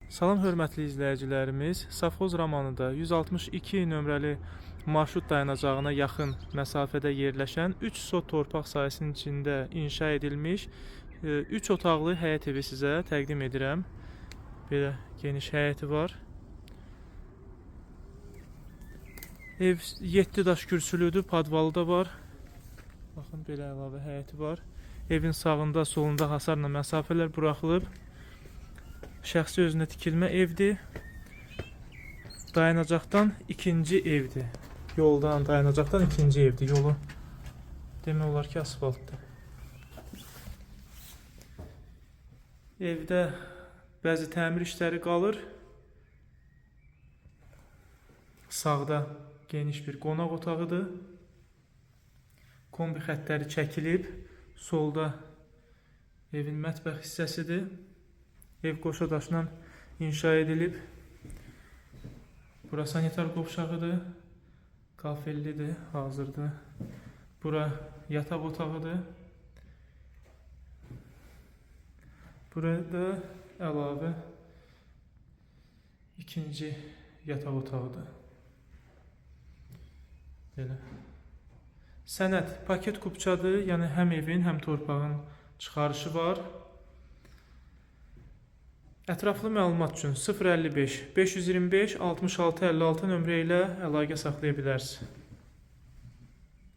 Salam hörmətli izləyicilərimiz, Safxoz Romanıda 162 nömrəli marşrut dayanacağına yaxın məsafədə yerləşən 3 sot torpaq sahəsinin içində inşa edilmiş 3 otaqlı həyət evi sizə təqdim edirəm. Belə geniş həyəti var. Ev 7 daş kürsülüdür, padvalı da var. Baxın, belə əlavə həyəti var. Evin sağında, solunda hasarla məsafələr buraxılıb. Şəxsi özünə tikilmə evdir. Dayanacaqdan ikinci evdir. Yoldan, dayanacaqdan ikinci evdir. Yolu demək olar ki, asfaltdır. Evdə bəzi təmir işləri qalır. Sağda geniş bir qonaq otağıdır. Kombi xəttləri çəkilib. Solda evin mətbəx hissəsidir. Ev qoşa daşla inşa edilib. Bura sanitar qovşağıdır. Kafellidir, hazırdır. Bura yataq otağıdır. Burada əlavə ikinci yataq otağıdır. Belə. Sənəd paket kupçadır, yəni həm evin, həm torpağın çıxarışı var. Ətraflı məlumat üçün 055 525 66 56 nömrə ilə əlaqə saxlaya bilərsiniz.